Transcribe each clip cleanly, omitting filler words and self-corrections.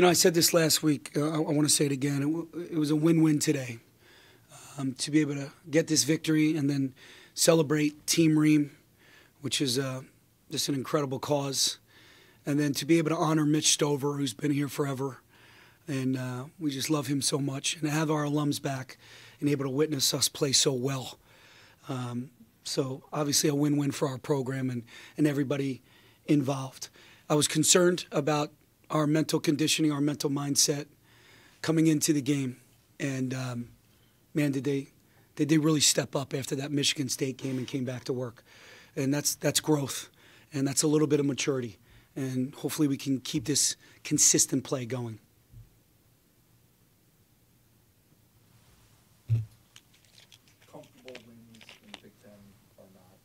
I said this last week. I want to say it again. It was a win-win today to be able to get this victory and then celebrate Team Ream, which is just an incredible cause, and then to be able to honor Mitch Stover, who's been here forever, and we just love him so much, and to have our alums back and able to witness us play so well. So obviously a win-win for our program and everybody involved. I was concerned about our mental conditioning, our mental mindset coming into the game. And, man, did they really step up after that Michigan State game and came back to work. And that's growth, and that's a little bit of maturity. And hopefully we can keep this consistent play going. Comfortable wins in the Big Ten are not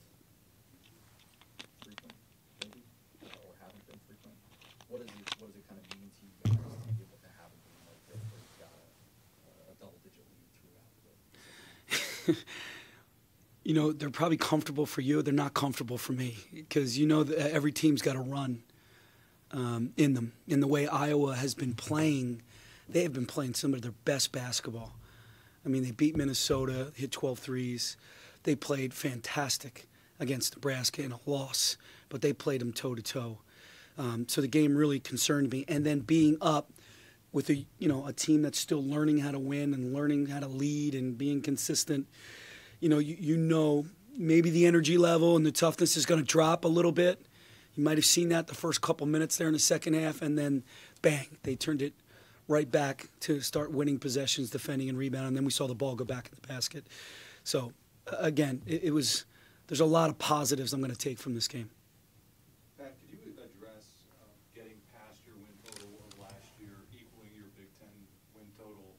frequent, maybe, or haven't been frequent. What does it kind of mean to you guys to be able to have a game like this where you've got a double-digit lead throughout the They're probably comfortable for you. They're not comfortable for me because that every team's got a run in them. In the way Iowa has been playing, they have been playing some of their best basketball. I mean, they beat Minnesota, hit 12 threes. They played fantastic against Nebraska in a loss, but they played them toe-to-toe. So the game really concerned me. And then being up with a team that's still learning how to win and learning how to lead and being consistent, maybe the energy level and the toughness is going to drop a little bit. You might have seen that the first couple minutes there in the second half, and then, bang, they turned it right back to start winning possessions, defending and rebounding, and then we saw the ball go back in the basket. So, again, there's a lot of positives I'm going to take from this game. Pat, could you address getting past your win total of last year, equaling your Big Ten win total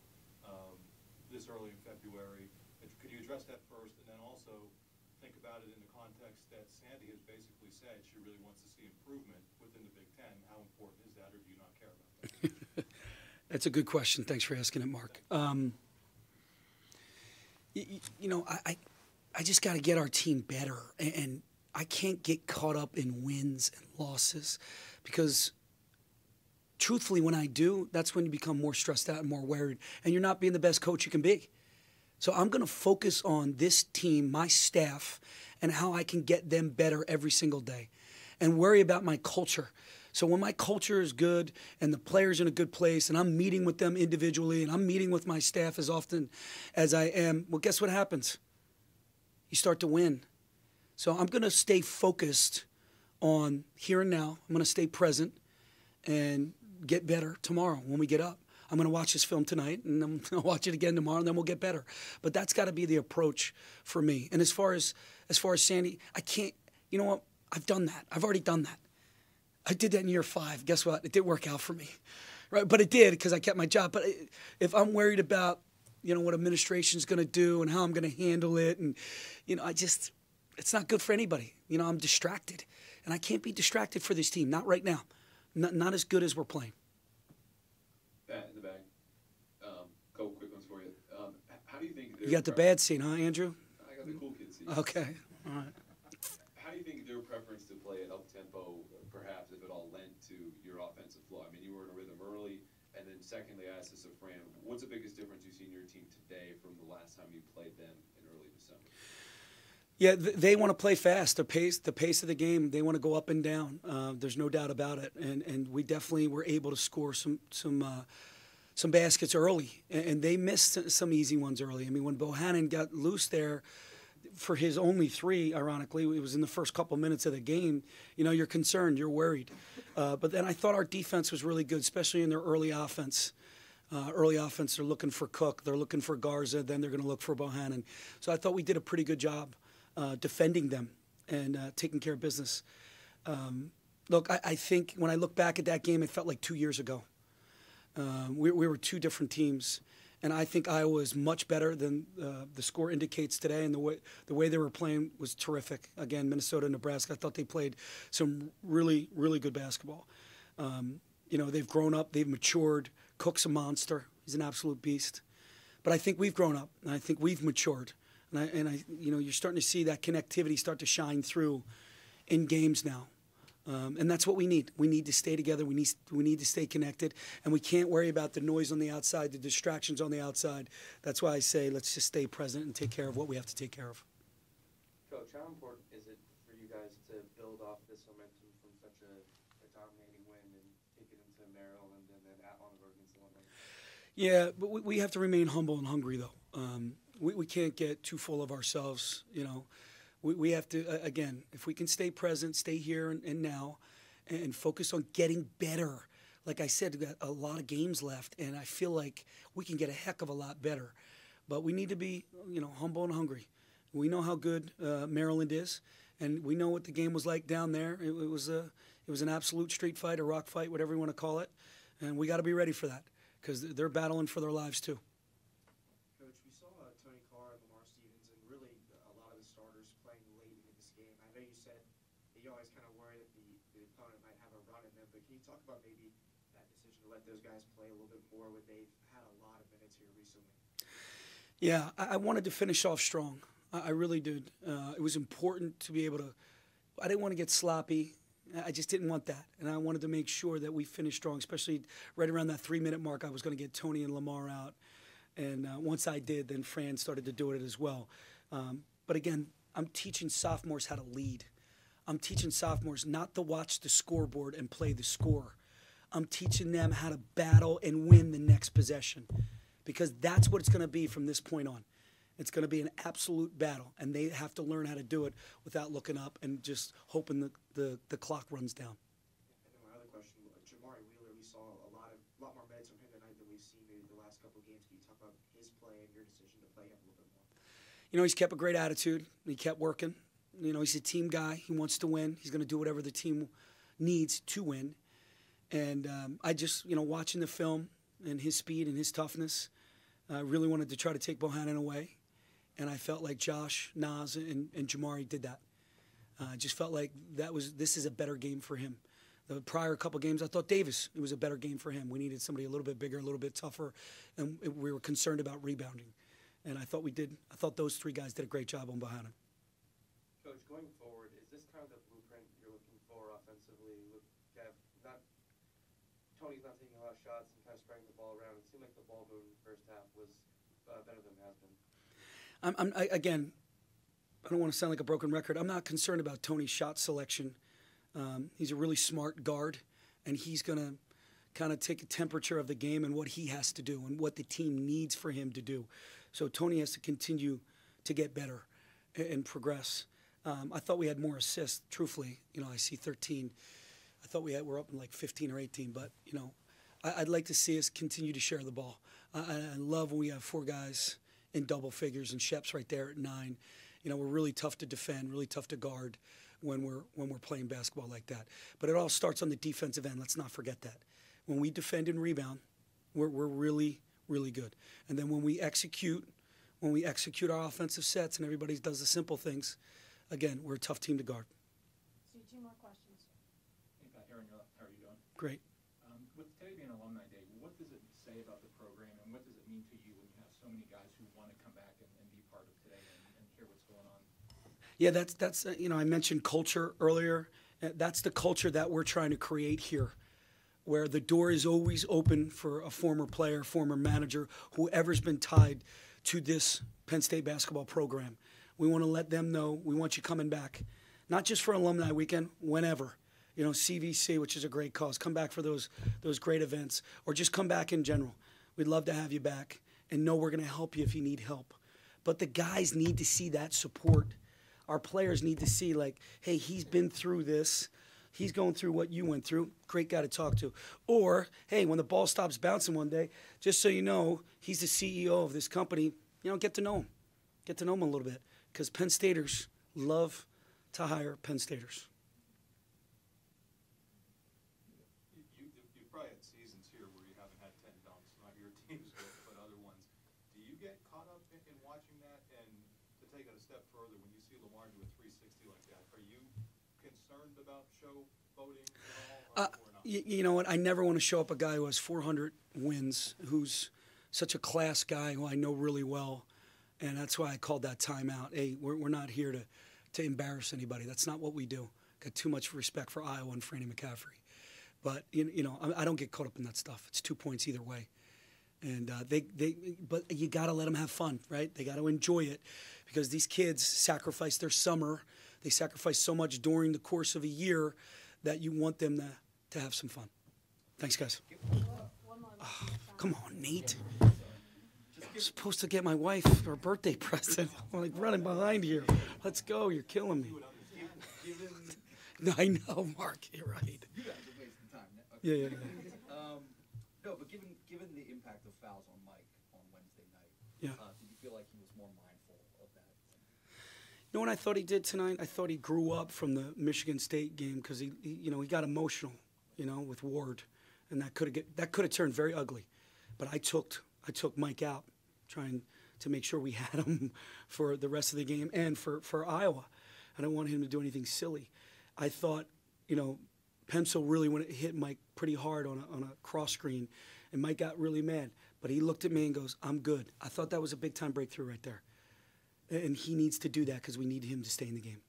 this early in February? Could you address that first, and then also think about it in the context that Sandy has basically said she really wants to see improvement within the Big Ten? How important is that, or do you not care about that? That's a good question. Thanks for asking it, Mark. I just got to get our team better, and I can't get caught up in wins and losses because, truthfully, when I do, that's when you become more stressed out and more worried, and you're not being the best coach you can be. So I'm going to focus on this team, my staff, and how I can get them better every single day and worry about my culture. So when my culture is good and the players in a good place and I'm meeting with them individually and I'm meeting with my staff as often as I am, well, guess what happens? You start to win. So I'm going to stay focused on here and now. I'm going to stay present and get better tomorrow when we get up. I'm going to watch this film tonight, and I'm going to watch it again tomorrow, and then we'll get better. But that's got to be the approach for me. And as far as Sandy, I can't. You know what? I've done that. I've already done that. I did that in year 5. Guess what? It didn't work out for me, right? But it did because I kept my job. But if I'm worried about, what administration's going to do and how I'm going to handle it, and it's not good for anybody. I'm distracted, and I can't be distracted for this team. Not right now. Not as good as we're playing. Bat in the bag. Couple quick ones for you. How do you think you got the bad scene, huh, Andrew? I got the cool kid scene. Okay, all right. How do you think their preference to play at up tempo, perhaps, if it all lent to your offensive flow? I mean, you were in a rhythm early, and then secondly, I asked this of Fran, what's the biggest difference you see in your team today from the last time you played them in early December? Yeah, they want to play fast. The pace of the game, they want to go up and down. There's no doubt about it. And we definitely were able to score some baskets early, and they missed some easy ones early. I mean, when Bohannon got loose there for his only 3, ironically, it was in the first couple minutes of the game. You're concerned, you're worried. But then I thought our defense was really good, especially in their early offense. They're looking for Cook, they're looking for Garza, then they're going to look for Bohannon. So I thought we did a pretty good job defending them and taking care of business. Look, I think when I look back at that game, it felt like 2 years ago. We were 2 different teams, and I think Iowa is much better than the score indicates today, and the way they were playing was terrific. Again, Minnesota and Nebraska, I thought they played some really, really good basketball. They've grown up, they've matured. Cook's a monster. He's an absolute beast. But I think we've grown up, and I think we've matured. And I you're starting to see that connectivity start to shine through in games now. And that's what we need. We need to stay together. We need to stay connected. And we can't worry about the noise on the outside, the distractions on the outside. That's why I say let's just stay present and take care of what we have to take care of. Coach, how important is it for you guys to build off this momentum from such a dominating win and take it into Maryland and then at on the road against Illinois? Yeah, but we have to remain humble and hungry, though. We can't get too full of ourselves, you know. We have to, again, if we can stay present, stay here and now, and focus on getting better. Like I said, we've got a lot of games left, and I feel like we can get a heck of a lot better. But we need to be, you know, humble and hungry. We know how good Maryland is, and we know what the game was like down there. It was an absolute street fight, a rock fight, whatever you want to call it, and we got to be ready for that because they're battling for their lives too. Coach, we saw Tony Carr and Lamar Stevens and really a lot of the starters playing late into this game. I know you said that you always kind of worry that the opponent might have a run in them, but can you talk about maybe that decision to let those guys play a little bit more when they've had a lot of minutes here recently? Yeah, I wanted to finish off strong. I really did. It was important to be able to – I didn't want to get sloppy. I just didn't want that. And I wanted to make sure that we finished strong, especially right around that 3-minute mark. I was going to get Tony and Lamar out. And once I did, then Fran started to do it as well. But again, I'm teaching sophomores how to lead. I'm teaching sophomores not to watch the scoreboard and play the score. I'm teaching them how to battle and win the next possession because that's what it's going to be from this point on. It's going to be an absolute battle, and they have to learn how to do it without looking up and just hoping the clock runs down. And then my other question, Jamari Wheeler, we saw a lot more minutes from him tonight than we've seen maybe the last couple of games. Can you talk about his play and your decision to play him a little bit more? You know, he's kept a great attitude. He kept working. You know, he's a team guy. He wants to win. He's going to do whatever the team needs to win. And I just, you know, watching the film and his speed and his toughness, I really wanted to try to take Bohannon away. And I felt like Josh, Naz, and Jamari did that. I just felt like this is a better game for him. The prior couple games, I thought Davis, it was a better game for him. We needed somebody a little bit bigger, a little bit tougher, and we were concerned about rebounding. And I thought those three guys did a great job on Bohannon. Coach, going forward, is this kind of the blueprint you're looking for offensively? Tony's not taking a lot of shots and kind of spreading the ball around. It seemed like the ball movement in the first half was better than it has been. Again, I don't want to sound like a broken record. I'm not concerned about Tony's shot selection. He's a really smart guard, and he's going to kind of take a temperature of the game and what he has to do and what the team needs for him to do. So Tony has to continue to get better and progress. I thought we had more assists, truthfully. You know, I see 13. I thought we're up in like 15 or 18, but, you know, I'd like to see us continue to share the ball. I love when we have four guys in double figures and Shep's right there at 9. You know, we're really tough to defend, really tough to guard when we're playing basketball like that. But it all starts on the defensive end. Let's not forget that. When we defend and rebound, we're really, really good. And then when we execute our offensive sets and everybody does the simple things, again, we're a tough team to guard. So 2 more questions. Hey, Pat, Aaron, how are you doing? Great. With today being Alumni Day, what does it say about the program, and what does it mean to you when you have so many guys who want to come back and be part of today and hear what's going on? Yeah, that's you know, I mentioned culture earlier. That's the culture that we're trying to create here, where the door is always open for a former player, former manager, whoever's been tied to this Penn State basketball program. We want to let them know we want you coming back, not just for Alumni Weekend, whenever. You know, CVC, which is a great cause. Come back for those great events, or just come back in general. We'd love to have you back, and know we're going to help you if you need help. But the guys need to see that support. Our players need to see, like, hey, he's been through this. He's going through what you went through. Great guy to talk to. Or, hey, when the ball stops bouncing one day, just so you know, he's the CEO of this company. You know, get to know him. Get to know him a little bit, because Penn Staters love to hire Penn Staters. You've probably had seasons here where you haven't had 10 dunks, not your teams, but other ones. Do you get caught up in watching that? And to take it a step further, when you see Lamar do a 360 like that, are you concerned about showboating at all, or not? You know what? I never want to show up a guy who has 400 wins, who's such a class guy who I know really well, and that's why I called that timeout. Hey, we're not here to embarrass anybody. That's not what we do. Got too much respect for Iowa and Franny McCaffrey. But, I don't get caught up in that stuff. It's 2 points either way. And but you got to let them have fun, right? They got to enjoy it because these kids sacrifice their summer. They sacrifice so much during the course of a year that you want them to have some fun. Thanks, guys. Oh, come on, Nate. I'm supposed to get my wife her birthday present. I'm like running behind here. Let's go. You're killing me. No, I know, Mark. You're right. You guys are wasting time. Okay. Yeah. No, but given the impact of fouls on Mike on Wednesday night, Yeah. did you feel like he was more mindful of that? You know what I thought he did tonight? I thought he grew up from the Michigan State game because he got emotional, with Ward, and that could have turned very ugly. But I took Mike out, trying to make sure we had him for the rest of the game and for Iowa. I don't want him to do anything silly. I thought, Pencil really hit Mike pretty hard on a cross screen, and Mike got really mad. But he looked at me and goes, "I'm good." I thought that was a big time breakthrough right there, and he needs to do that because we need him to stay in the game.